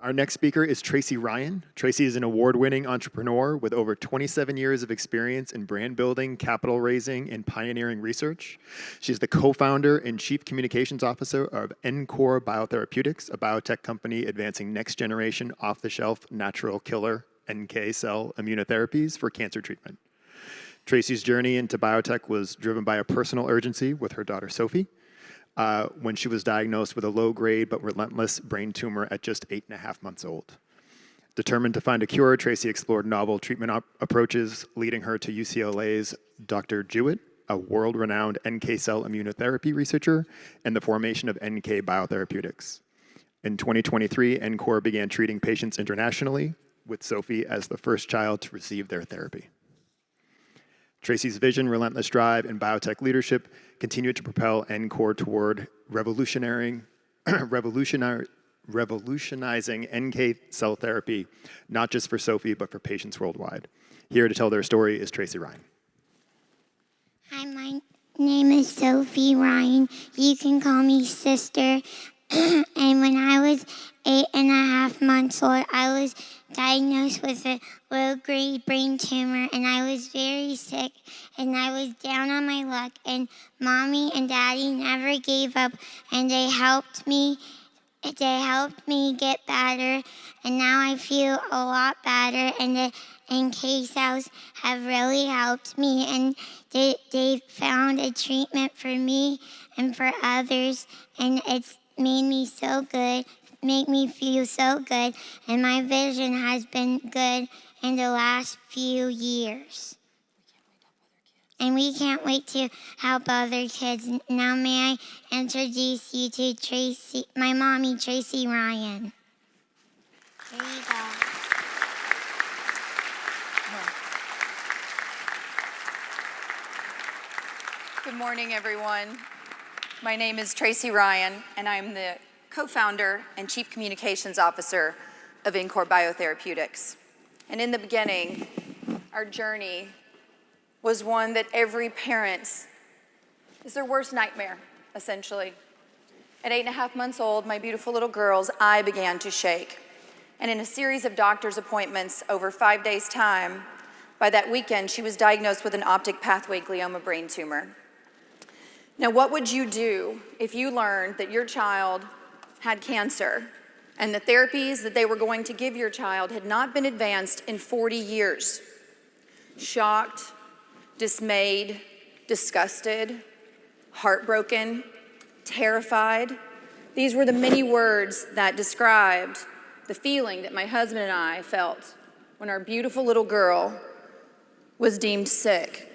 Our next speaker is Tracy Ryan. Tracy is an award-winning entrepreneur with over 27 years of experience in brand building, capital raising, and pioneering research. She's the co-founder and chief communications officer of NKore BioTherapeutics, a biotech company advancing next-generation off-the-shelf natural killer NK cell immunotherapies for cancer treatment. Tracy's journey into biotech was driven by a personal urgency with her daughter, Sophie, when she was diagnosed with a low-grade but relentless brain tumor at just 8.5 months old. Determined to find a cure, Tracy explored novel treatment approaches, leading her to UCLA's Dr. Jewett, a world-renowned NK cell immunotherapy researcher, and the formation of NK BioTherapeutics. In 2023, NKore began treating patients internationally, with Sophie as the first child to receive their therapy. Tracy's vision, relentless drive, and biotech leadership continued to propel NKore toward revolutionizing NK cell therapy, not just for Sophie, but for patients worldwide. Here to tell their story is Tracy Ryan. Hi, my name is Sophie Ryan. You can call me sister. And when I was 8.5 months old, I was diagnosed with a low-grade brain tumor, and I was very sick, and I was down on my luck, and Mommy and Daddy never gave up, and they helped me get better, and now I feel a lot better, and the NK cells have really helped me, and they found a treatment for me and for others, and it's made me so good, make me feel so good, and my vision has been good in the last few years. And we can't wait to help other kids. Now may I introduce you to Tracy, my mommy, Tracy Ryan. There you go. Good morning, everyone. My name is Tracy Ryan, and I'm the co-founder and chief communications officer of NKore BioTherapeutics. And in the beginning, our journey was one that every parent is their worst nightmare, essentially. At 8.5 months old, my beautiful little girl's eye began to shake. And in a series of doctor's appointments over 5 days' time, by that weekend, she was diagnosed with an optic pathway glioma brain tumor. Now, what would you do if you learned that your child had cancer and the therapies that they were going to give your child had not been advanced in 40 years? Shocked, dismayed, disgusted, heartbroken, terrified. These were the many words that described the feeling that my husband and I felt when our beautiful little girl was deemed sick.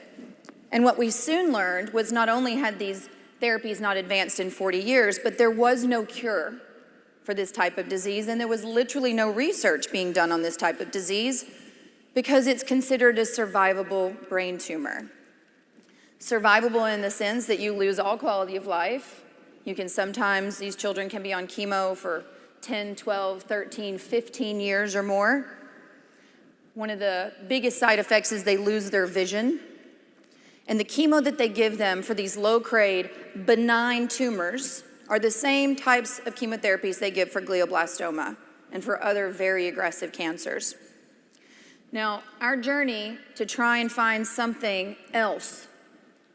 And what we soon learned was not only had these therapies not advanced in 40 years, but there was no cure for this type of disease, and there was literally no research being done on this type of disease because it's considered a survivable brain tumor. Survivable in the sense that you lose all quality of life. You can sometimes, these children can be on chemo for 10, 12, 13, 15 years or more. One of the biggest side effects is they lose their vision. And the chemo that they give them for these low-grade, benign tumors are the same types of chemotherapies they give for glioblastoma and for other very aggressive cancers. Now, our journey to try and find something else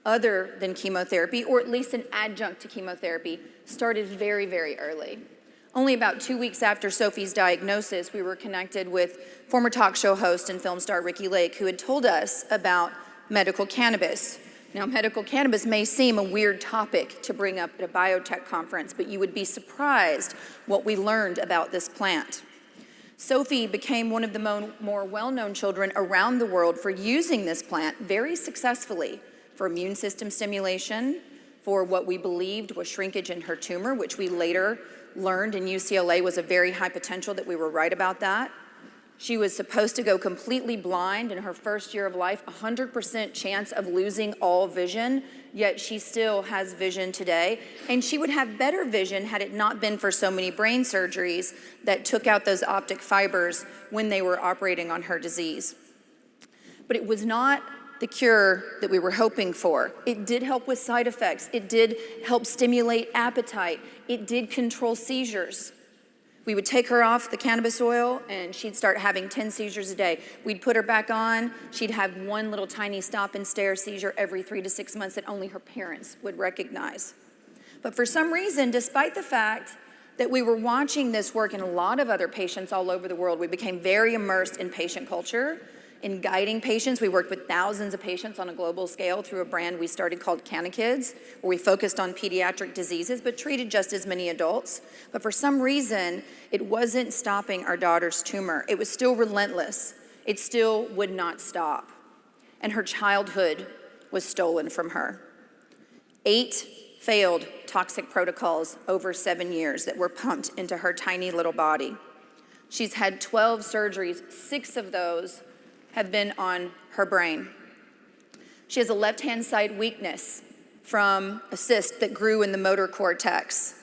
other than chemotherapy, or at least an adjunct to chemotherapy, started very, very early. Only about 2 weeks after Sophie's diagnosis, we were connected with former talk show host and film star Ricky Lake, who had told us about medical cannabis. Now, medical cannabis may seem a weird topic to bring up at a biotech conference, but you would be surprised what we learned about this plant. Sophie became one of the more well-known children around the world for using this plant very successfully for immune system stimulation, for what we believed was shrinkage in her tumor, which we later learned in UCLA was a very high potential, that we were right about that. She was supposed to go completely blind in her first year of life, 100% chance of losing all vision, yet she still has vision today. And she would have better vision had it not been for so many brain surgeries that took out those optic fibers when they were operating on her disease. But it was not the cure that we were hoping for. It did help with side effects. It did help stimulate appetite. It did control seizures. We would take her off the cannabis oil and she'd start having 10 seizures a day. We'd put her back on, she'd have one little tiny stop and stare seizure every 3 to 6 months that only her parents would recognize. But for some reason, despite the fact that we were watching this work in a lot of other patients all over the world, we became very immersed in patient culture, in guiding patients. We worked with thousands of patients on a global scale through a brand we started called CannaKids, where we focused on pediatric diseases, but treated just as many adults. But for some reason, it wasn't stopping our daughter's tumor. It was still relentless. It still would not stop. And her childhood was stolen from her. 8 failed toxic protocols over 7 years that were pumped into her tiny little body. She's had 12 surgeries. 6 of those have been on her brain. She has a left-hand side weakness from a cyst that grew in the motor cortex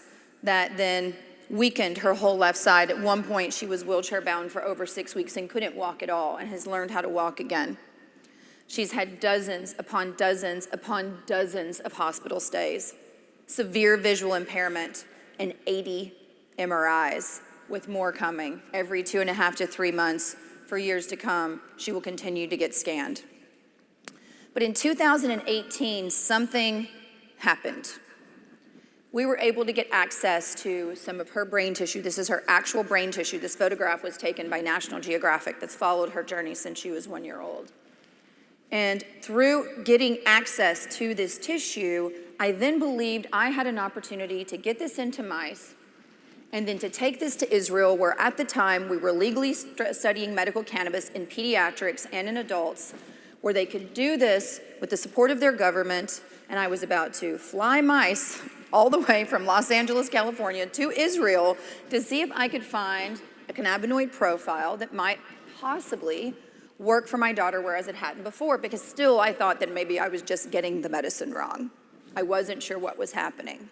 that then weakened her whole left side. At one point, she was wheelchair-bound for over 6 weeks and couldn't walk at all and has learned how to walk again. She's had dozens upon dozens upon dozens of hospital stays, severe visual impairment, and 80 MRIs, with more coming. Every 2.5 to 3 months for years to come, she will continue to get scanned. But in 2018, something happened. We were able to get access to some of her brain tissue. This is her actual brain tissue. This photograph was taken by National Geographic that's followed her journey since she was 1 year old. And through getting access to this tissue, I then believed I had an opportunity to get this into mice and then to take this to Israel, where at the time we were legally studying medical cannabis in pediatrics and in adults, where they could do this with the support of their government. And I was about to fly mice all the way from Los Angeles, California to Israel to see if I could find a cannabinoid profile that might possibly work for my daughter, whereas it hadn't before, because still I thought that maybe I was just getting the medicine wrong. I wasn't sure what was happening.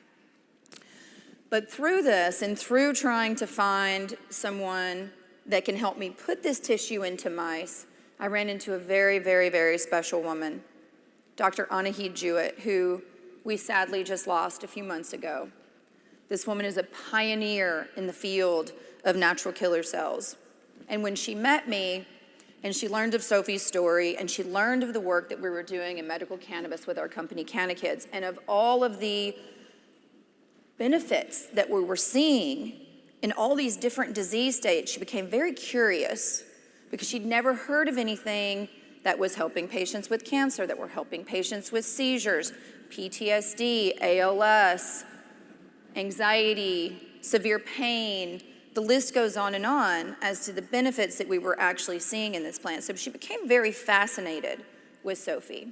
But through this and through trying to find someone that can help me put this tissue into mice, I ran into a very, very, very special woman, Dr. Anahid Jewett, who we sadly just lost a few months ago. This woman is a pioneer in the field of natural killer cells. And when she met me, and she learned of Sophie's story, and she learned of the work that we were doing in medical cannabis with our company, CannaKids, and of all of the benefits that we were seeing in all these different disease states, she became very curious because she'd never heard of anything that was helping patients with cancer, that were helping patients with seizures, PTSD, ALS, anxiety, severe pain. The list goes on as to the benefits that we were actually seeing in this plant. So she became very fascinated with Sophie.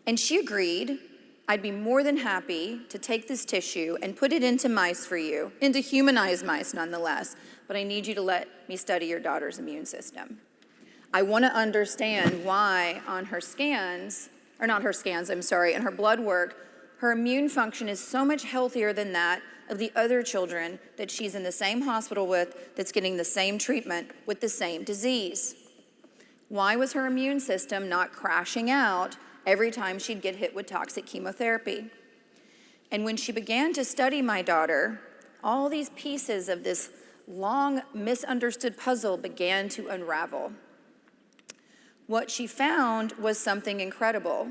And she agreed, I'd be more than happy to take this tissue and put it into mice for you, into humanized mice nonetheless, but I need you to let me study your daughter's immune system. I want to understand why on her scans, or not her scans, I'm sorry, in her blood work, her immune function is so much healthier than that of the other children that she's in the same hospital with, that's getting the same treatment with the same disease. Why was her immune system not crashing out every time she'd get hit with toxic chemotherapy? And when she began to study my daughter, all these pieces of this long misunderstood puzzle began to unravel. What she found was something incredible.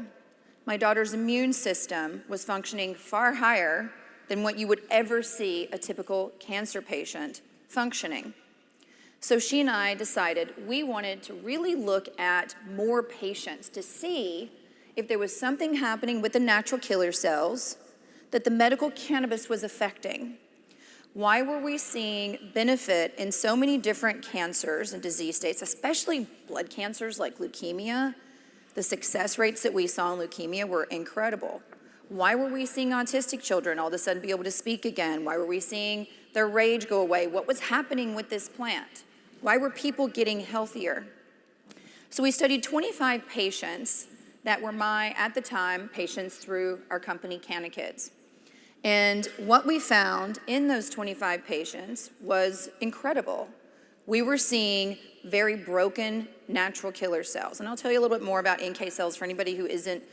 My daughter's immune system was functioning far higher than what you would ever see a typical cancer patient functioning. So she and I decided we wanted to really look at more patients to see if there was something happening with the natural killer cells that the medical cannabis was affecting. Why were we seeing benefit in so many different cancers and disease states, especially blood cancers like leukemia? The success rates that we saw in leukemia were incredible. Why were we seeing autistic children all of a sudden be able to speak again? Why were we seeing their rage go away? What was happening with this plant? Why were people getting healthier? So we studied 25 patients that were at the time, patients through our company, CannaKids. And what we found in those 25 patients was incredible. We were seeing very broken natural killer cells. And I'll tell you a little bit more about NK cells for anybody who isn't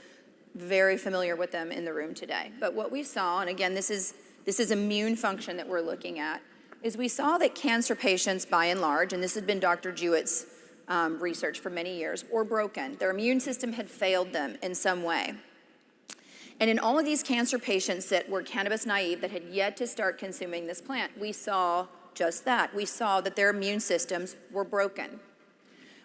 very familiar with them in the room today. But what we saw, and again, this is immune function that we're looking at. is we saw that cancer patients, by and large, and this had been Dr. Jewett's research for many years, were broken. Their immune system had failed them in some way. And in all of these cancer patients that were cannabis naive, that had yet to start consuming this plant, we saw just that. We saw that their immune systems were broken.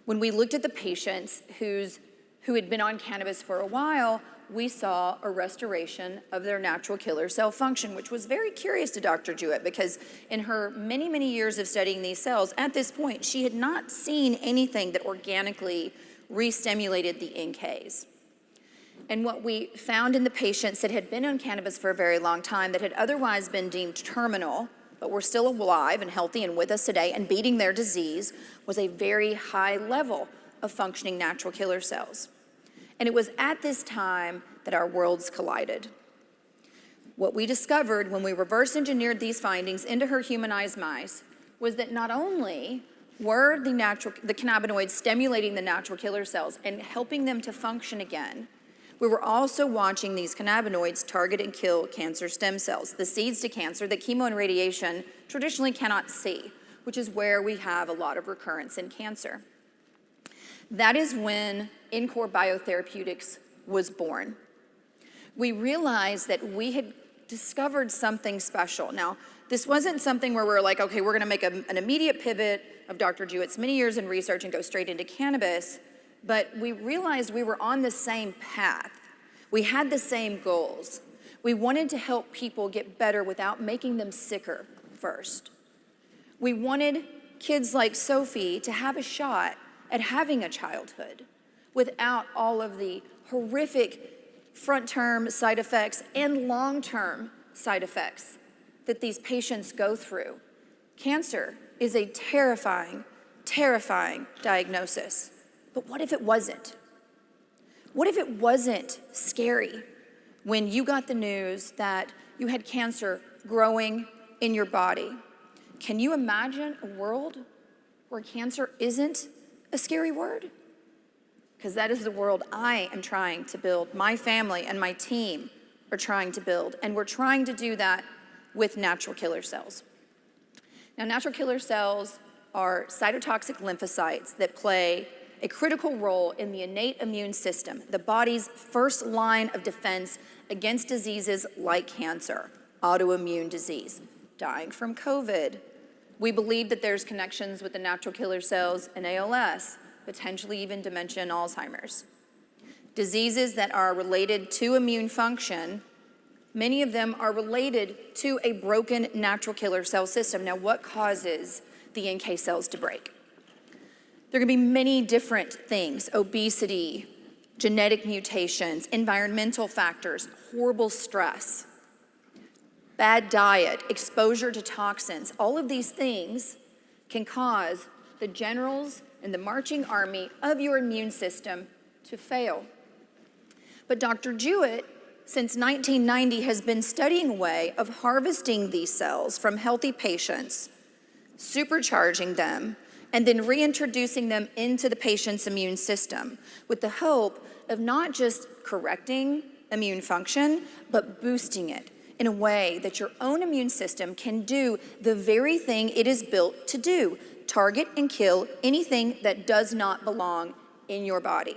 When we looked at the patients who had been on cannabis for a while, we saw a restoration of their natural killer cell function, which was very curious to Dr. Jewett, because in her many, many years of studying these cells, at this point, she had not seen anything that organically re-stimulated the NKs. And what we found in the patients that had been on cannabis for a very long time, that had otherwise been deemed terminal, but were still alive and healthy and with us today and beating their disease, was a very high level of functioning natural killer cells. And it was at this time that our worlds collided. What we discovered when we reverse engineered these findings into her humanized mice was that not only were the cannabinoids stimulating the natural killer cells and helping them to function again, we were also watching these cannabinoids target and kill cancer stem cells, the seeds to cancer that chemo and radiation traditionally cannot see, which is where we have a lot of recurrence in cancer. That is when NKore BioTherapeutics was born. We realized that we had discovered something special. Now, this wasn't something where we're like, okay, we're gonna make an immediate pivot of Dr. Jewett's many years in research and go straight into cannabis, but we realized we were on the same path. We had the same goals. We wanted to help people get better without making them sicker first. We wanted kids like Sophie to have a shot at having a childhood without all of the horrific front-term side effects and long-term side effects that these patients go through. Cancer is a terrifying, terrifying diagnosis. But what if it wasn't? What if it wasn't scary when you got the news that you had cancer growing in your body? Can you imagine a world where cancer isn't a scary word? Because that is the world I am trying to build. My family and my team are trying to build, and we're trying to do that with natural killer cells. Now, natural killer cells are cytotoxic lymphocytes that play a critical role in the innate immune system, the body's first line of defense against diseases like cancer, autoimmune disease, dying from COVID. We believe that there's connections with the natural killer cells and ALS, potentially even dementia and Alzheimer's. Diseases that are related to immune function, many of them are related to a broken natural killer cell system. Now, what causes the NK cells to break? There are going to be many different things: obesity, genetic mutations, environmental factors, horrible stress, bad diet, exposure to toxins. All of these things can cause the generals and the marching army of your immune system to fail. But Dr. Jewett, since 1990, has been studying a way of harvesting these cells from healthy patients, supercharging them, and then reintroducing them into the patient's immune system with the hope of not just correcting immune function, but boosting it in a way that your own immune system can do the very thing it is built to do: target and kill anything that does not belong in your body.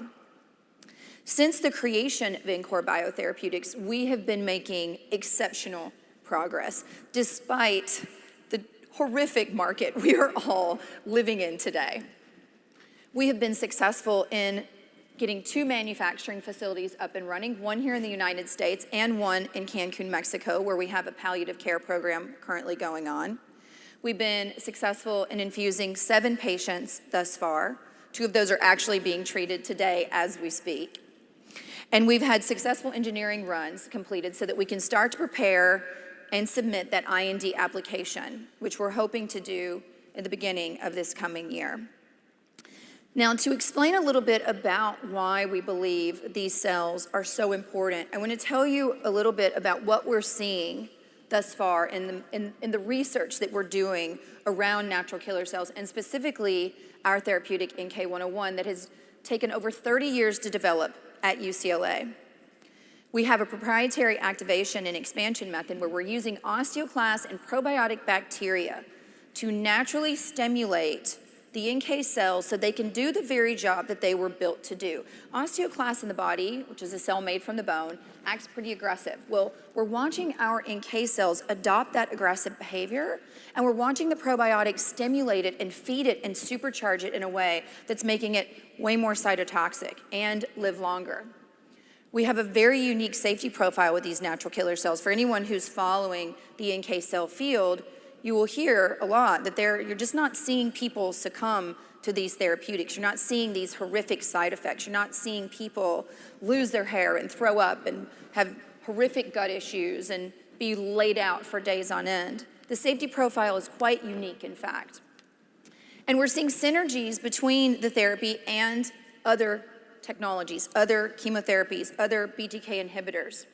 Since the creation of NKore BioTherapeutics, we have been making exceptional progress, despite the horrific market we are all living in today. We have been successful in getting 2 manufacturing facilities up and running, one here in the United States and one in Cancun, Mexico, where we have a palliative care program currently going on. We've been successful in infusing 7 patients thus far. 2 of those are actually being treated today as we speak. And we've had successful engineering runs completed so that we can start to prepare and submit that IND application, which we're hoping to do in the beginning of this coming year. Now, to explain a little bit about why we believe these cells are so important, I want to tell you a little bit about what we're seeing thus far in the research that we're doing around natural killer cells, and specifically our therapeutic NK101 that has taken over 30 years to develop at UCLA. We have a proprietary activation and expansion method where we're using osteoclast and probiotic bacteria to naturally stimulate the NK cells so they can do the very job that they were built to do. Osteoclast in the body, which is a cell made from the bone, acts pretty aggressive. Well, we're watching our NK cells adopt that aggressive behavior, and we're watching the probiotics stimulate it and feed it and supercharge it in a way that's making it way more cytotoxic and live longer. We have a very unique safety profile with these natural killer cells. For anyone who's following the NK cell field, you will hear a lot that you're just not seeing people succumb to these therapeutics. You're not seeing these horrific side effects. You're not seeing people lose their hair and throw up and have horrific gut issues and be laid out for days on end. The safety profile is quite unique, in fact. And we're seeing synergies between the therapy and other technologies, other chemotherapies, other BTK inhibitors.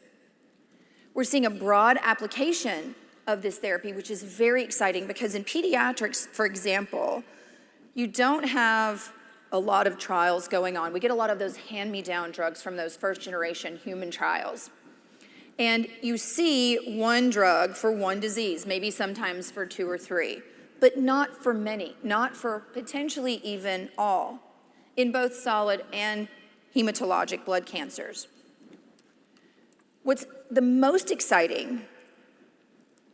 We're seeing a broad application of this therapy, which is very exciting because in pediatrics, for example, you don't have a lot of trials going on. We get a lot of those hand-me-down drugs from those first-generation human trials. And you see one drug for one disease, maybe sometimes for 2 or 3, but not for many, not for potentially even all, in both solid and hematologic blood cancers. What's the most exciting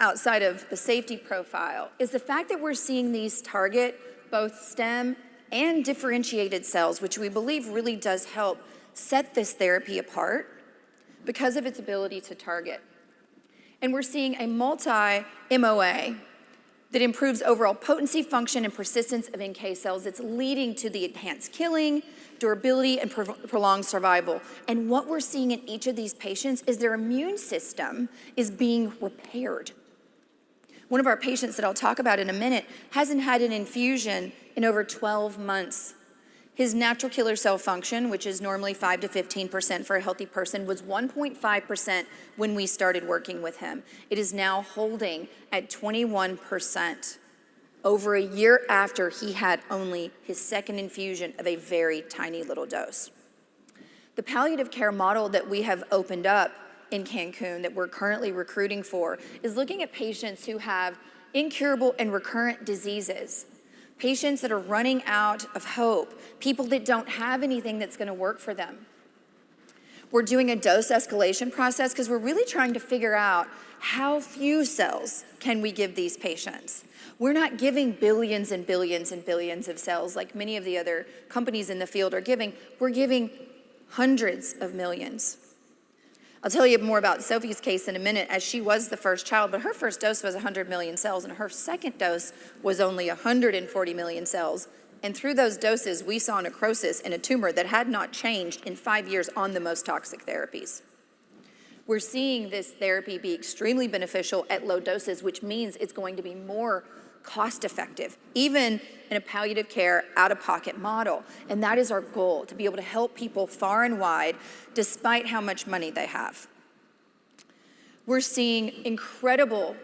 outside of the safety profile is the fact that we're seeing these target both stem and differentiated cells, which we believe really does help set this therapy apart because of its ability to target. And we're seeing a multi-MOA that improves overall potency, function, and persistence of NK cells. It's leading to the enhanced killing, durability, and prolonged survival. And what we're seeing in each of these patients is their immune system is being repaired. One of our patients that I'll talk about in a minute hasn't had an infusion in over 12 months. His natural killer cell function, which is normally 5 to 15% for a healthy person, was 1.5% when we started working with him. It is now holding at 21% over a year after he had only his second infusion of a very tiny little dose. The palliative care model that we have opened up in Cancun that we're currently recruiting for is looking at patients who have incurable and recurrent diseases, patients that are running out of hope, people that don't have anything that's going to work for them. We're doing a dose escalation process because we're really trying to figure out how few cells can we give these patients. We're not giving billions and billions and billions of cells like many of the other companies in the field are giving. We're giving hundreds of millions. I'll tell you more about Sophie's case in a minute, as she was the first child, but her first dose was 100 million cells, and her second dose was only 140 million cells. And through those doses, we saw necrosis in a tumor that had not changed in 5 years on the most toxic therapies. We're seeing this therapy be extremely beneficial at low doses, which means it's going to be more cost-effective, even in a palliative care, out-of-pocket model. And that is our goal, to be able to help people far and wide, despite how much money they have. We're seeing incredible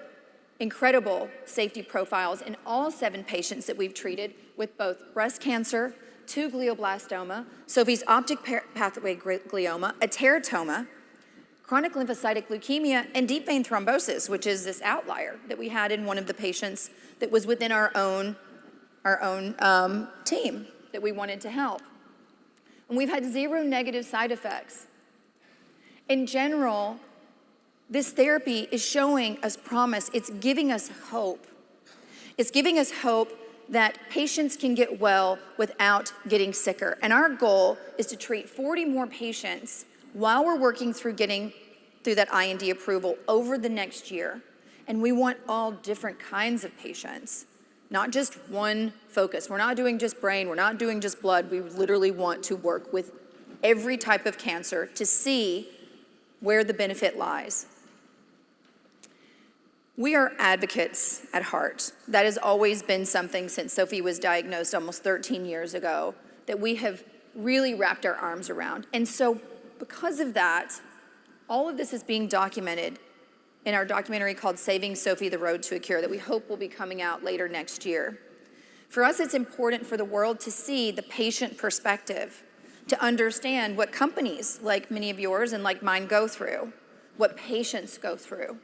safety profiles in all 7 patients that we've treated with both breast cancer, 2 glioblastoma, Sophie's optic pathway glioma, a teratoma, chronic lymphocytic leukemia, and deep vein thrombosis, which is this outlier that we had in one of the patients that was within our own team that we wanted to help. And we've had 0 negative side effects. In general, this therapy is showing us promise. It's giving us hope. It's giving us hope that patients can get well without getting sicker. And our goal is to treat 40 more patients while we're working through getting through that IND approval over the next year. And we want all different kinds of patients, not just one focus. We're not doing just brain, we're not doing just blood. We literally want to work with every type of cancer to see where the benefit lies. We are advocates at heart. That has always been something since Sophie was diagnosed almost 13 years ago that we have really wrapped our arms around. And so because of that, all of this is being documented in our documentary called Saving Sophie, The Road to a Cure, that we hope will be coming out later next year. For us, it's important for the world to see the patient perspective, to understand what companies like many of yours and like mine go through, what patients go through,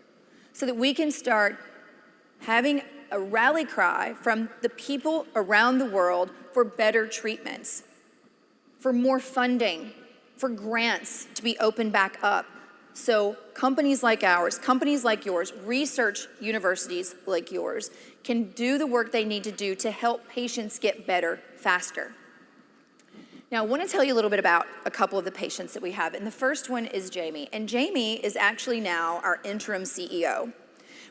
so that we can start having a rally cry from the people around the world for better treatments, for more funding, for grants to be opened back up. So companies like ours, companies like yours, research universities like yours can do the work they need to do to help patients get better faster. Now, I want to tell you a little bit about a couple of the patients that we have. And the first one is Jamie. And Jamie is actually now our interim CEO.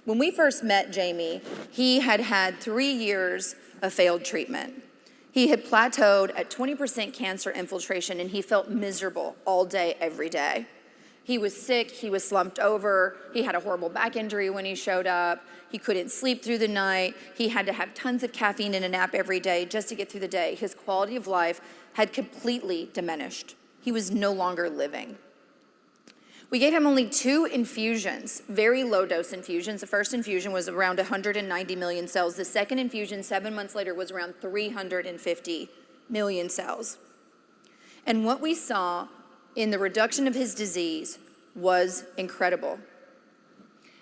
When we first met Jamie, he had had 3 years of failed treatment. He had plateaued at 20% cancer infiltration, and he felt miserable all day, every day. He was sick, he was slumped over, he had a horrible back injury when he showed up, he couldn't sleep through the night, he had to have tons of caffeine and a nap every day just to get through the day. His quality of life had completely diminished. He was no longer living. We gave him only 2 infusions, very low dose infusions. The first infusion was around 190 million cells. The second infusion, 7 months later, was around 350 million cells. And what we saw in the reduction of his disease was incredible.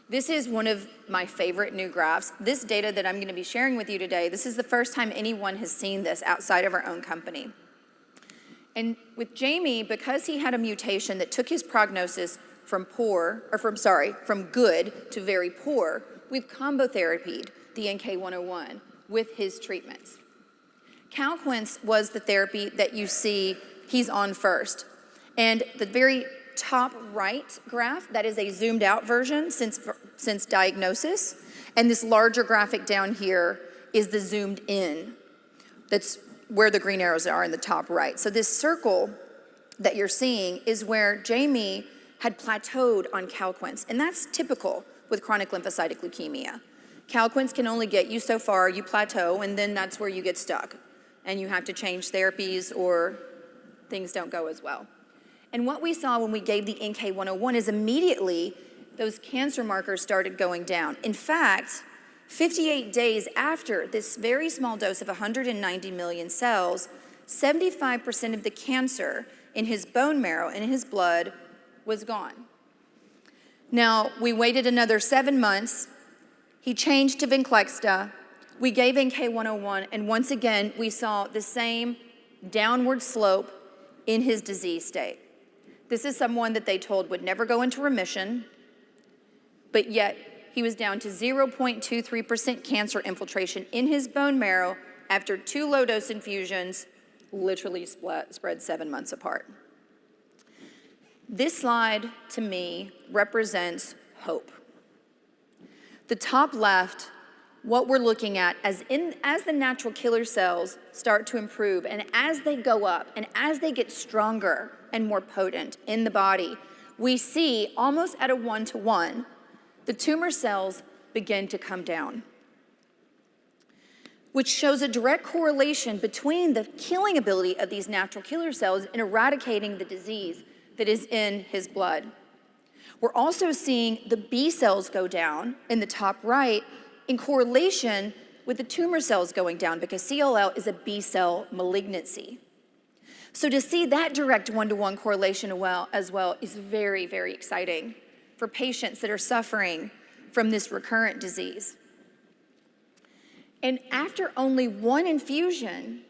This is one of my favorite new graphs. This data that I'm going to be sharing with you today, this is the first time anyone has seen this outside of our own company. And with Jamie, because he had a mutation that took his prognosis from good to very poor, we've combo therapied the NK101 with his treatments. Calquence was the therapy that you see he's on first. And the very top right graph, that is a zoomed out version since diagnosis. And this larger graphic down here is the zoomed in. That's where the green arrows are in the top right. So this circle that you're seeing is where Jamie had plateaued on Calquence. And that's typical with chronic lymphocytic leukemia. Calquence can only get you so far, you plateau, and then that's where you get stuck. And you have to change therapies or things don't go as well. And what we saw when we gave the NK101 is immediately those cancer markers started going down. In fact, 58 days after this very small dose of 190 million cells, 75% of the cancer in his bone marrow and in his blood was gone. Now, we waited another 7 months. He changed to Venclexta. We gave NK101, and once again, we saw the same downward slope in his disease state. This is someone that they told would never go into remission, but yet he was down to 0.23% cancer infiltration in his bone marrow after 2 low-dose infusions, literally spread 7 months apart. This slide, to me, represents hope. The top left, what we're looking at as the natural killer cells start to improve, and as they go up, and as they get stronger and more potent in the body, we see almost at a 1-to-1, the tumor cells begin to come down, which shows a direct correlation between the killing ability of these natural killer cells in eradicating the disease that is in his blood. We're also seeing the B cells go down in the top right in correlation with the tumor cells going down, because CLL is a B cell malignancy. So to see that direct 1-to-1 correlation as well is very, very exciting for patients that are suffering from this recurrent disease. And after only 1 infusion,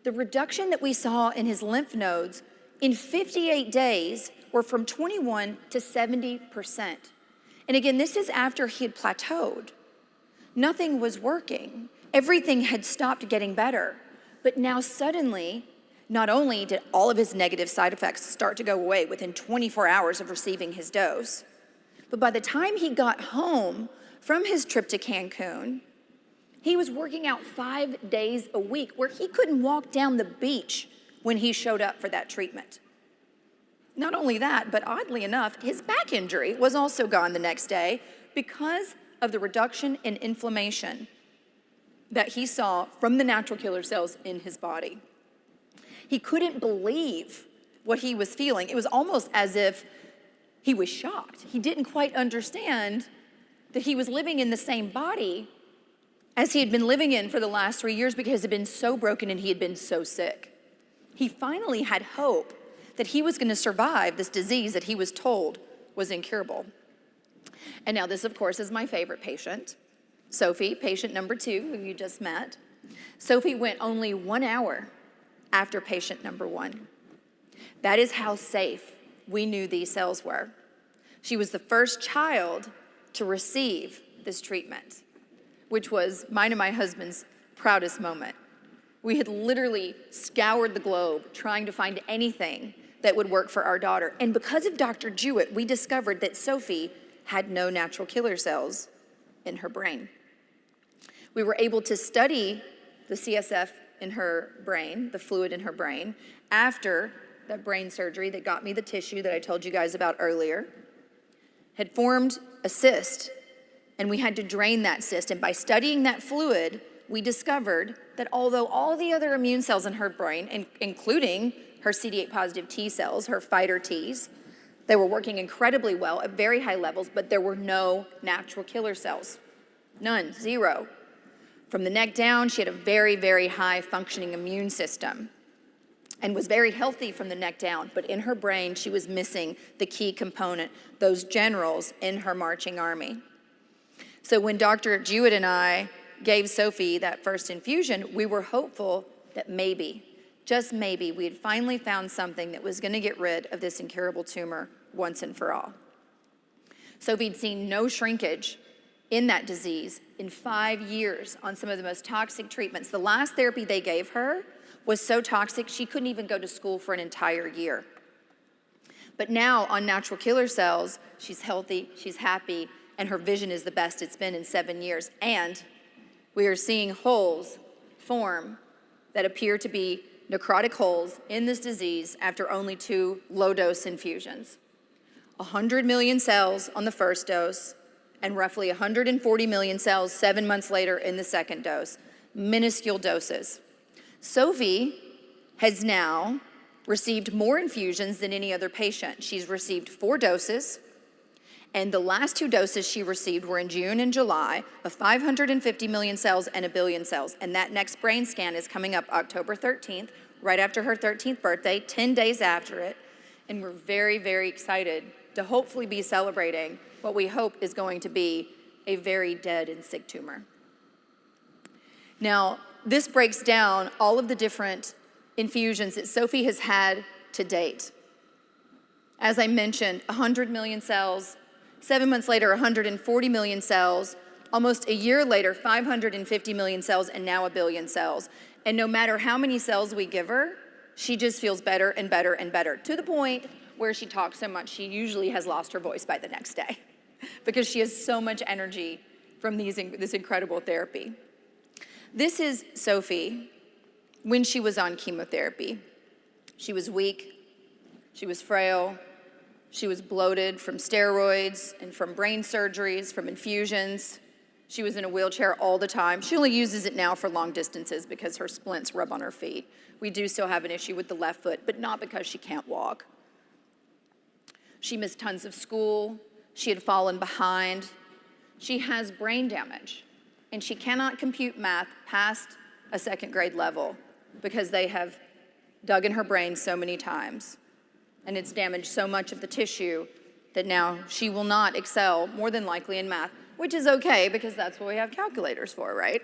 the reduction that we saw in his lymph nodes in 58 days were from 21 to 70%. And again, this is after he had plateaued. Nothing was working. Everything had stopped getting better. But now suddenly, not only did all of his negative side effects start to go away within 24 hours of receiving his dose, but by the time he got home from his trip to Cancun, he was working out 5 days a week where he couldn't walk down the beach when he showed up for that treatment. Not only that, but oddly enough, his back injury was also gone the next day because of the reduction in inflammation that he saw from the natural killer cells in his body. He couldn't believe what he was feeling. It was almost as if he was shocked. He didn't quite understand that he was living in the same body as he had been living in for the last 3 years because it had been so broken and he had been so sick. He finally had hope that he was going to survive this disease that he was told was incurable. And now this, of course, is my favorite patient. Sophie, patient number 2, who you just met, Sophie went only 1 hour after patient number 1. That is how safe we knew these cells were. She was the first child to receive this treatment, which was mine and my husband's proudest moment. We had literally scoured the globe trying to find anything that would work for our daughter. And because of Dr. Jewett, we discovered that Sophie had no natural killer cells in her brain. We were able to study the CSF in her brain, the fluid in her brain, after that brain surgery that got me the tissue that I told you guys about earlier, had formed a cyst, and we had to drain that cyst. And by studying that fluid, we discovered that although all the other immune cells in her brain, including her CD8 positive T cells, her fighter Ts, they were working incredibly well at very high levels, but there were no natural killer cells. None, 0. From the neck down, she had a very, very high functioning immune system and was very healthy from the neck down, but in her brain, she was missing the key component, those generals in her marching army. So when Dr. Jewett and I gave Sophie that first infusion, we were hopeful that maybe, just maybe, we had finally found something that was gonna get rid of this incurable tumor once and for all. Sophie'd seen no shrinkage in that disease in 5 years on some of the most toxic treatments. The last therapy they gave her was so toxic she couldn't even go to school for an entire year. But now on natural killer cells, she's healthy, she's happy, and her vision is the best it's been in 7 years. And we are seeing holes form that appear to be necrotic holes in this disease after only 2 low-dose infusions. 100 million cells on the first dose, and roughly 140 million cells 7 months later in the second dose. Minuscule doses. Sophie has now received more infusions than any other patient. She's received 4 doses, and the last 2 doses she received were in June and July of 550 million cells and 1 billion cells. And that next brain scan is coming up October 13th, right after her 13th birthday, 10 days after it. And we're very, very excited to hopefully be celebrating what we hope is going to be a very dead and sick tumor. Now, this breaks down all of the different infusions that Sophie has had to date. As I mentioned, 100 million cells, 7 months later, 140 million cells, almost a year later, 550 million cells, and now 1 billion cells. And no matter how many cells we give her, she just feels better and better and better, to the point where she talks so much she usually has lost her voice by the next day because she has so much energy from this incredible therapy. This is Sophie when she was on chemotherapy. She was weak, she was frail, she was bloated from steroids and from brain surgeries, from infusions. She was in a wheelchair all the time. She only uses it now for long distances because her splints rub on her feet. We do still have an issue with the left foot, but not because she can't walk. She missed tons of school. She had fallen behind. She has brain damage, and she cannot compute math past a 2nd grade level because they have dug in her brain so many times, and it's damaged so much of the tissue that now she will not excel, more than likely, in math, which is okay because that's what we have calculators for, right?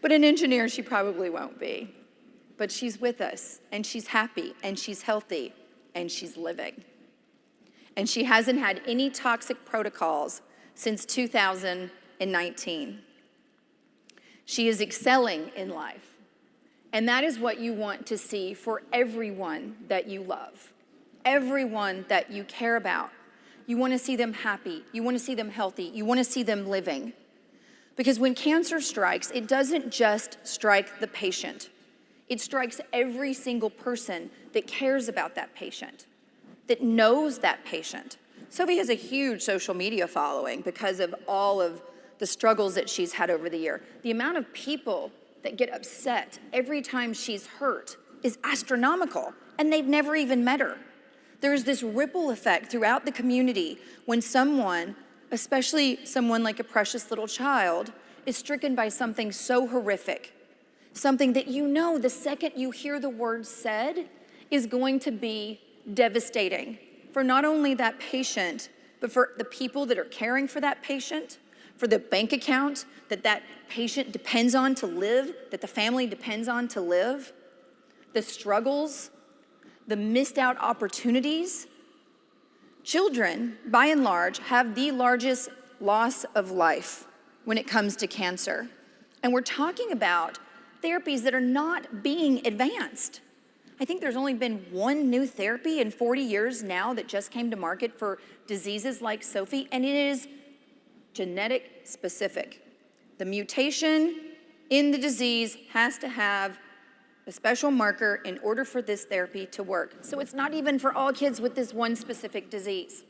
But an engineer, she probably won't be. But she's with us, and she's happy, and she's healthy, and she's living. And she hasn't had any toxic protocols since 2019. She is excelling in life. And that is what you want to see for everyone that you love, everyone that you care about. You want to see them happy. You want to see them healthy. You want to see them living. Because when cancer strikes, it doesn't just strike the patient. It strikes every single person that cares about that patient, that knows that patient. Sophie has a huge social media following because of all of the struggles that she's had over the year. The amount of people that get upset every time she's hurt is astronomical, and they've never even met her. There's this ripple effect throughout the community when someone, especially someone like a precious little child, is stricken by something so horrific, something that you know the second you hear the word said is going to be devastating for not only that patient, but for the people that are caring for that patient, for the bank account that that patient depends on to live, that the family depends on to live, the struggles, the missed out opportunities. Children, by and large, have the largest loss of life when it comes to cancer. And we're talking about therapies that are not being advanced. I think there's only been one new therapy in 40 years now that just came to market for diseases like Sophie, and it is genetic specific. The mutation in the disease has to have a special marker in order for this therapy to work. So it's not even for all kids with this one specific disease.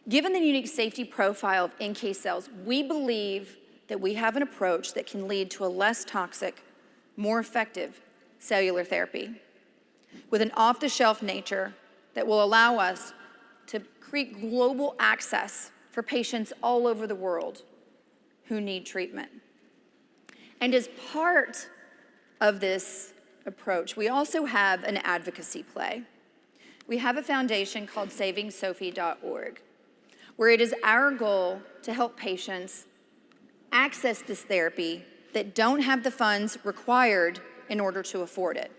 Given the unique safety profile of NK cells, we believe that we have an approach that can lead to a less toxic, more effective cellular therapy with an off-the-shelf nature that will allow us to create global access for patients all over the world who need treatment. And as part of this approach, we also have an advocacy play. We have a foundation called SavingSophie.org, where it is our goal to help patients access this therapy that don't have the funds required in order to afford it.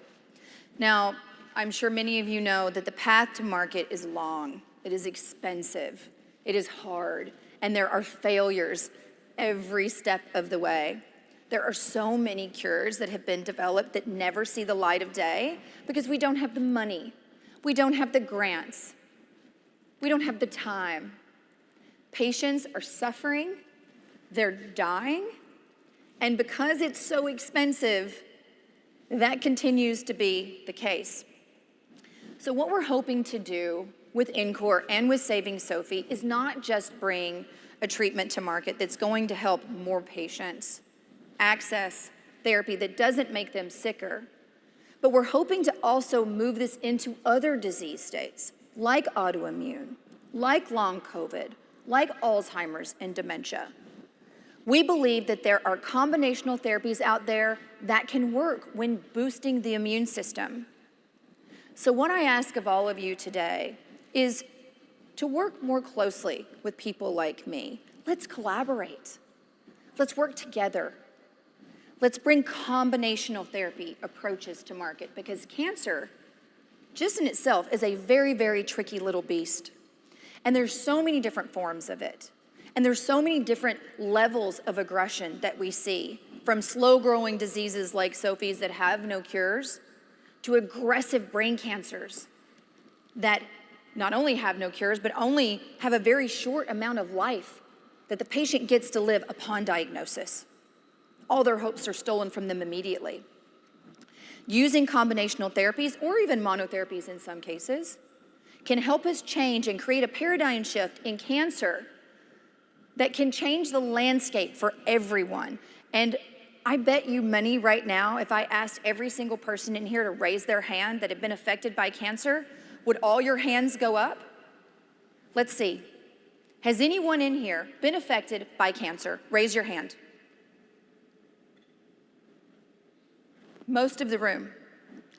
Now, I'm sure many of you know that the path to market is long, it is expensive, it is hard, and there are failures every step of the way. There are so many cures that have been developed that never see the light of day because we don't have the money, we don't have the grants, we don't have the time. Patients are suffering, they're dying, and because it's so expensive, that continues to be the case. So what we're hoping to do with NKore and with Saving Sophie is not just bring a treatment to market that's going to help more patients access therapy that doesn't make them sicker, but we're hoping to also move this into other disease states like autoimmune, like long COVID, like Alzheimer's and dementia. We believe that there are combinational therapies out there that can work when boosting the immune system. So what I ask of all of you today is to work more closely with people like me. Let's collaborate. Let's work together. Let's bring combinational therapy approaches to market because cancer, just in itself, is a very, very tricky little beast. And there's so many different forms of it. And there's so many different levels of aggression that we see, from slow-growing diseases like Sophie's that have no cures, to aggressive brain cancers that not only have no cures, but only have a very short amount of life that the patient gets to live upon diagnosis. All their hopes are stolen from them immediately. Using combinational therapies, or even monotherapies in some cases, can help us change and create a paradigm shift in cancer that can change the landscape for everyone. And I bet you money right now, if I asked every single person in here to raise their hand that had been affected by cancer, would all your hands go up? Let's see. Has anyone in here been affected by cancer? Raise your hand. Most of the room.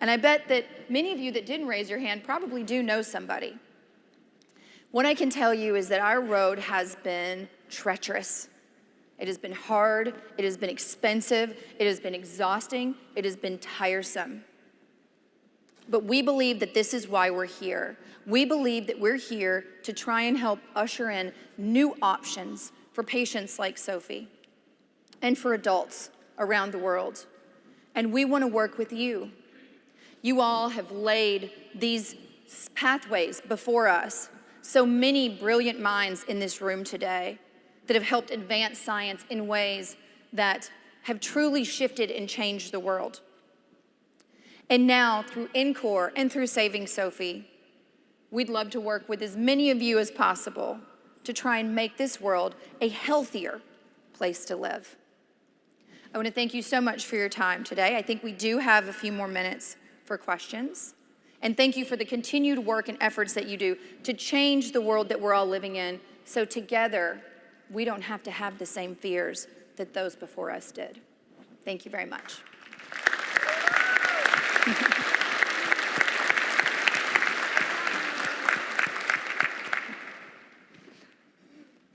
And I bet that many of you that didn't raise your hand probably do know somebody. What I can tell you is that our road has been treacherous. It has been hard, it has been expensive, it has been exhausting, it has been tiresome. But we believe that this is why we're here. We believe that we're here to try and help usher in new options for patients like Sophie and for adults around the world. And we want to work with you. You all have laid these pathways before us. So many brilliant minds in this room today that have helped advance science in ways that have truly shifted and changed the world. And now, through NKore and through Saving Sophie, we'd love to work with as many of you as possible to try and make this world a healthier place to live. I want to thank you so much for your time today. I think we do have a few more minutes for questions. And thank you for the continued work and efforts that you do to change the world that we're all living in, so together we don't have to have the same fears that those before us did. Thank you very much.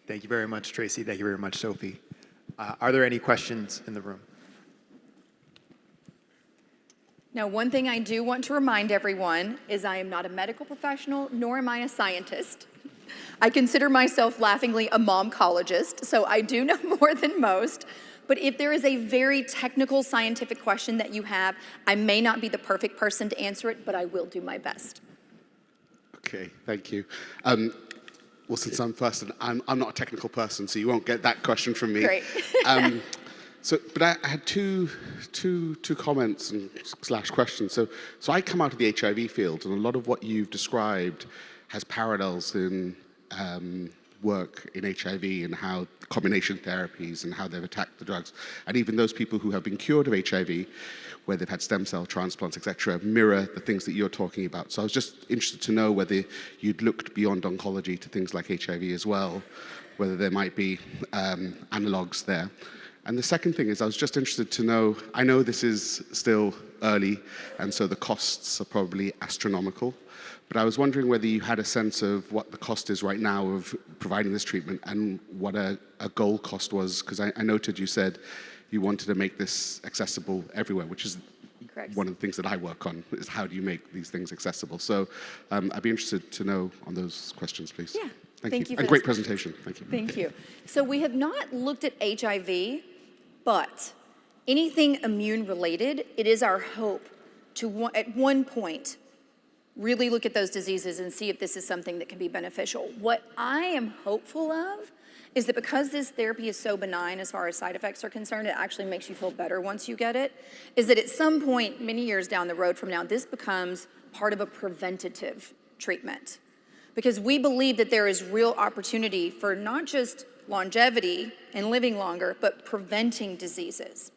Thank you very much, Tracy. Thank you very much, Sophie. Are there any questions in the room? Now, one thing I do want to remind everyone is I am not a medical professional, nor am I a scientist. I consider myself laughingly a momcologist, so I do know more than most. But if there is a very technical scientific question that you have, I may not be the perfect person to answer it, but I will do my best. Okay, thank you. Well, since I'm first, and I'm not a technical person, so you won't get that question from me. Great. But I had two comments and / questions. So I come out of the HIV field, and a lot of what you've described has parallels in work in HIV and how combination therapies and how they've attacked the drugs. And even those people who have been cured of HIV, where they've had stem cell transplants, etc., mirror the things that you're talking about. So I was just interested to know whether you'd looked beyond oncology to things like HIV as well, whether there might be analogs there. And the second thing is I was just interested to know, I know this is still early, and so the costs are probably astronomical, but I was wondering whether you had a sense of what the cost is right now of providing this treatment and what a goal cost was, because I noted you said you wanted to make this accessible everywhere, which is Correct. One of the things that I work on, is how do you make these things accessible. So I'd be interested to know on those questions, please. Yeah. Thank you. For And great this presentation. Thank you. Thank you. So we have not looked at HIV, but anything immune related, it is our hope to, at one point, really look at those diseases and see if this is something that can be beneficial. What I am hopeful of is that because this therapy is so benign as far as side effects are concerned, it actually makes you feel better once you get it, is that at some point, many years down the road from now, this becomes part of a preventative treatment. Because we believe that there is real opportunity for not just longevity and living longer, but preventing diseases.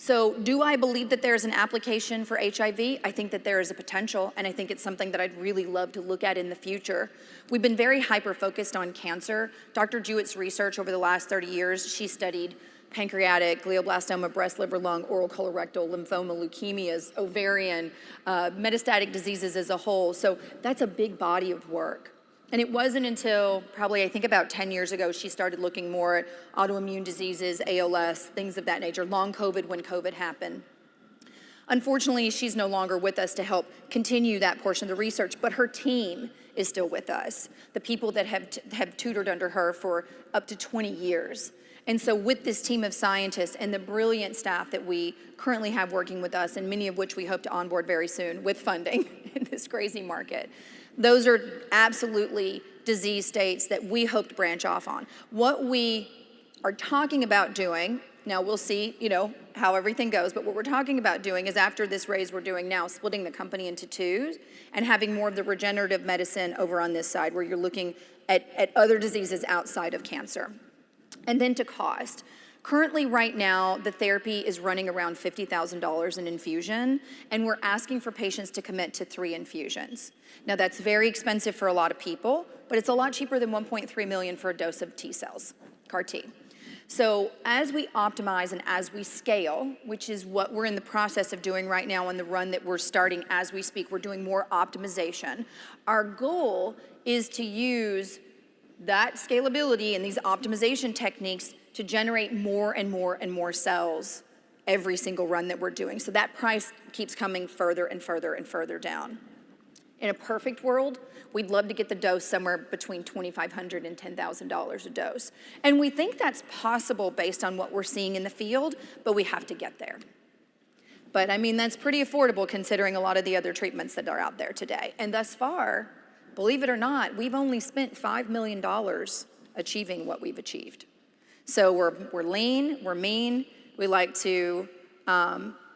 So do I believe that there's an application for HIV? I think that there is a potential, and I think it's something that I'd really love to look at in the future. We've been very hyper-focused on cancer. Dr. Jewett's research over the last 30 years, she studied pancreatic, glioblastoma, breast, liver, lung, oral colorectal, lymphoma, leukemias, ovarian, metastatic diseases as a whole. So that's a big body of work. And it wasn't until probably, I think about 10 years ago, she started looking more at autoimmune diseases, ALS, things of that nature, long COVID when COVID happened. Unfortunately, she's no longer with us to help continue that portion of the research, but her team is still with us. The people that have tutored under her for up to 20 years. And so with this team of scientists and the brilliant staff that we currently have working with us, and many of which we hope to onboard very soon with funding in this crazy market, those are absolutely disease states that we hope to branch off on. What we are talking about doing, now we'll see, how everything goes, but what we're talking about doing is after this raise we're doing now, splitting the company into two and having more of the regenerative medicine over on this side where you're looking at other diseases outside of cancer. And then to cost. Currently, right now, the therapy is running around $50,000 an infusion, and we're asking for patients to commit to 3 infusions. Now, that's very expensive for a lot of people, but it's a lot cheaper than $1.3 million for a dose of T cells, CAR T. So as we optimize and as we scale, which is what we're in the process of doing right now on the run that we're starting as we speak, we're doing more optimization. Our goal is to use that scalability and these optimization techniques to generate more and more and more cells every single run that we're doing. So that price keeps coming further and further and further down. In a perfect world, we'd love to get the dose somewhere between $2,500 and $10,000 a dose. And we think that's possible based on what we're seeing in the field, but we have to get there. But I mean, that's pretty affordable considering a lot of the other treatments that are out there today. And thus far, believe it or not, we've only spent $5 million achieving what we've achieved. So we're lean, we're mean. We like to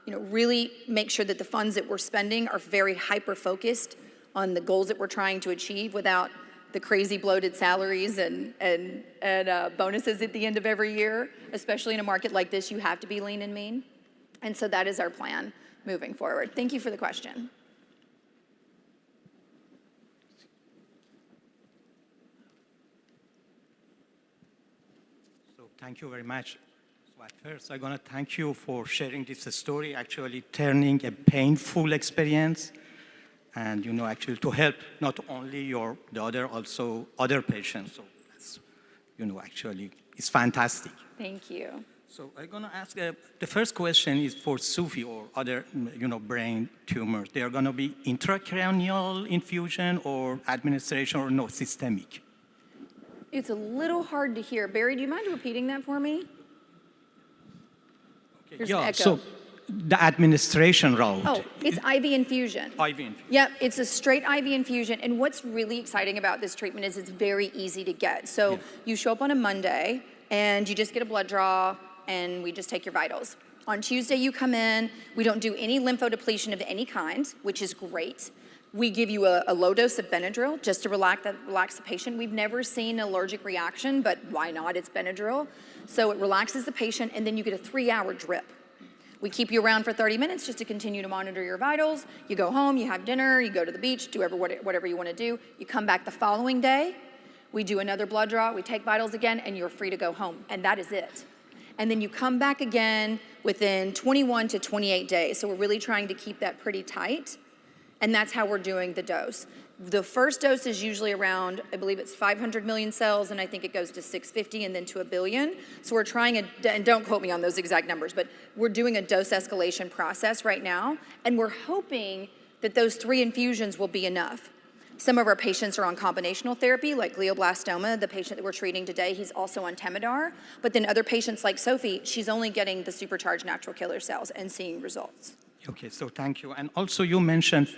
really make sure that the funds that we're spending are very hyper-focused on the goals that we're trying to achieve without the crazy bloated salaries and bonuses at the end of every year. Especially in a market like this, you have to be lean and mean. And so that is our plan moving forward. Thank you for the question. Thank you very much. So at first, I'm going to thank you for sharing this story, actually turning a painful experience and, actually to help not only also other patients. So that's actually, it's fantastic. Thank you. So I'm going to ask, the first question is for Sophie or other, brain tumors. They are going to be intracranial infusion or administration or no, systemic? It's a little hard to hear. Barry, do you mind repeating that for me? Okay. There's an Yeah, echo. so the administration route. Oh, it's IV infusion. IV infusion. Yep, it's a straight IV infusion. And what's really exciting about this treatment is it's very easy to get. So you show up on a Monday and you just get a blood draw and we just take your vitals. On Tuesday you come in, we don't do any lymphodepletion of any kind, which is great. We give you a low dose of Benadryl just to relax the patient. We've never seen an allergic reaction, but why not? It's Benadryl. So it relaxes the patient and then you get a 3-hour drip. We keep you around for 30 minutes just to continue to monitor your vitals. You go home, you have dinner, you go to the beach, do whatever you want to do. You come back the following day, we do another blood draw, we take vitals again, and you're free to go home. And that is it. And then you come back again within 21 to 28 days. So we're really trying to keep that pretty tight. And that's how we're doing the dose. The first dose is usually around, I believe it's 500 million cells, and I think it goes to 650 and then to 1 billion. So we're trying, and don't quote me on those exact numbers, but we're doing a dose escalation process right now, and we're hoping that those 3 infusions will be enough. Some of our patients are on combinational therapy, like glioblastoma. The patient that we're treating today, he's also on Temodar. But then other patients like Sophie, she's only getting the supercharged natural killer cells and seeing results. Okay, so thank you. And also you mentioned,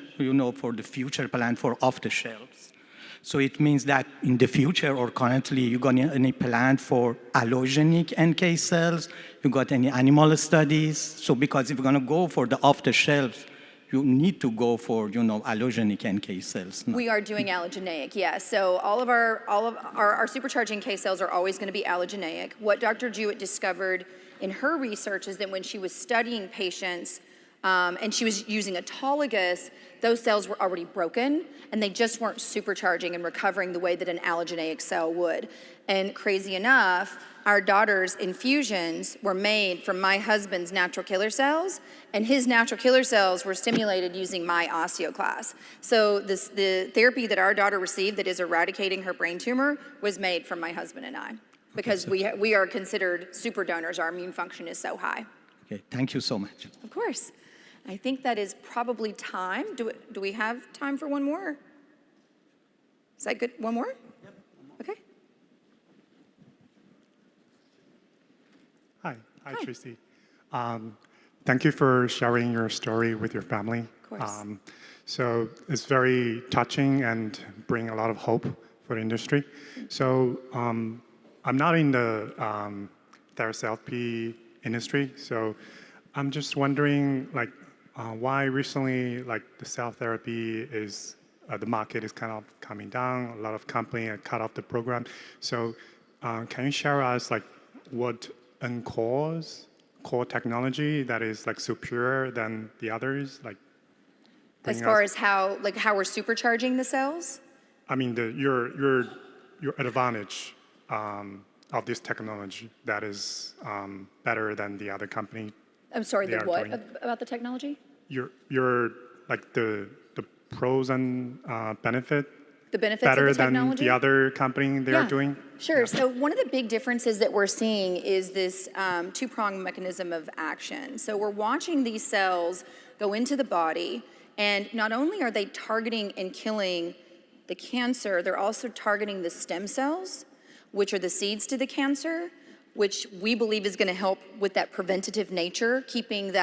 for the future plan for off-the-shelves. So it means that in the future or currently, you got any plan for allogenic NK cells? You got any animal studies? So because if you're going to go for the off-the-shelves, you need to go for, allogenic NK cells. No? We are doing allogeneic, yes. So all of our supercharged NK cells are always going to be allogeneic. What Dr. Jewett discovered in her research is that when she was studying patients and she was using autologous, those cells were already broken and they just weren't supercharging and recovering the way that an allogeneic cell would. And crazy enough, our daughter's infusions were made from my husband's natural killer cells, and his natural killer cells were stimulated using my osteoclast. So the therapy that our daughter received that is eradicating her brain tumor was made from my husband and I, because we are considered super donors. Our immune function is so high. Okay, thank you so much. Of course. I think that is probably time. Do we have time for one more? Is that good? One more? Yep. Okay. Hi, Tracy. Thank you for sharing your story with your family. Of course. So it's very touching and bring a lot of hope for the industry. So I'm not in the therapy industry, so I'm just wondering, why recently, the cell therapy is the market is kind of coming down. A lot of companies have cut off the program. So can you share us what NKore's core technology that is superior than the others? As far as how we're supercharging the cells? I mean, your advantage of this technology that is better than the other company. I'm sorry, the what about the technology? Your the pros and benefit. The benefits better of the technology? than the other company they're doing? Sure. Yeah. So one of the big differences that we're seeing is this two-pronged mechanism of action. So we're watching these cells go into the body, and not only are they targeting and killing the cancer, they're also targeting the stem cells, which are the seeds to the cancer, which we believe is going to help with that preventative nature, keeping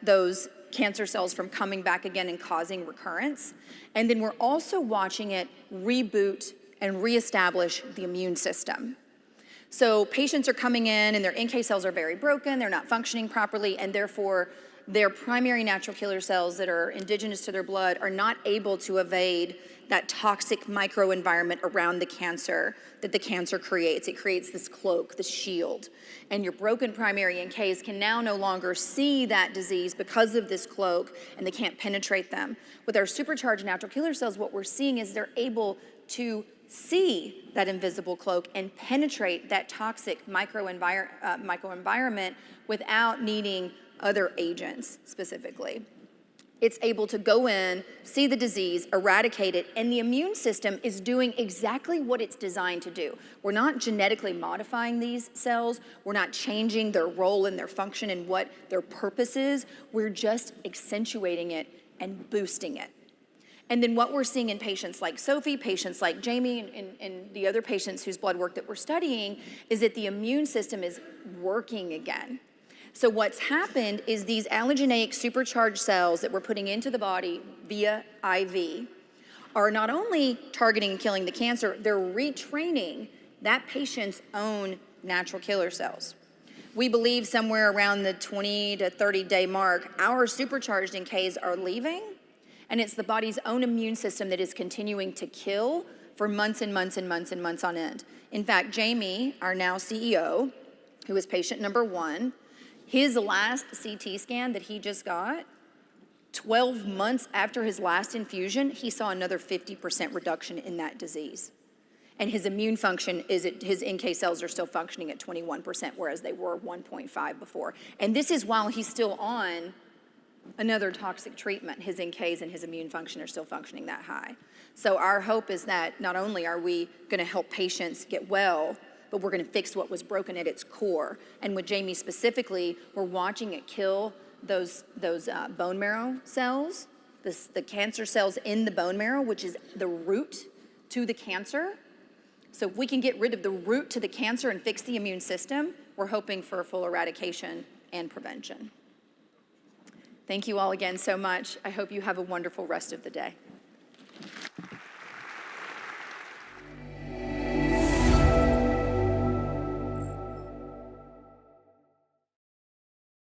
those cancer cells from coming back again and causing recurrence. And then we're also watching it reboot and reestablish the immune system. So patients are coming in and their NK cells are very broken, they're not functioning properly, and therefore their primary natural killer cells that are indigenous to their blood are not able to evade that toxic microenvironment around the cancer that the cancer creates. It creates this cloak, this shield. And your broken primary NKs can now no longer see that disease because of this cloak, and they can't penetrate them. With our supercharged natural killer cells, what we're seeing is they're able to see that invisible cloak and penetrate that toxic microenvironment without needing other agents specifically. It's able to go in, see the disease, eradicate it, and the immune system is doing exactly what it's designed to do. We're not genetically modifying these cells. We're not changing their role and their function and what their purpose is. We're just accentuating it and boosting it. And then what we're seeing in patients like Sophie, patients like Jamie, and the other patients whose blood work that we're studying is that the immune system is working again. So what's happened is these allogeneic supercharged cells that we're putting into the body via IV are not only targeting and killing the cancer, they're retraining that patient's own natural killer cells. We believe somewhere around the 20 to 30 day mark, our supercharged NKs are leaving, and it's the body's own immune system that is continuing to kill for months and months and months and months on end. In fact, Jamie, our now CEO, who is patient number 1, his last CT scan that he just got, 12 months after his last infusion, he saw another 50% reduction in that disease. And his immune function is, his NK cells are still functioning at 21%, whereas they were 1.5 before. And this is while he's still on another toxic treatment. His NKs and his immune function are still functioning that high. So our hope is that not only are we gonna help patients get well, but we're gonna fix what was broken at its core. And with Jamie specifically, we're watching it kill those bone marrow cells, the cancer cells in the bone marrow, which is the root to the cancer. So if we can get rid of the root to the cancer and fix the immune system, we're hoping for a full eradication and prevention. Thank you all again so much. I hope you have a wonderful rest of the day.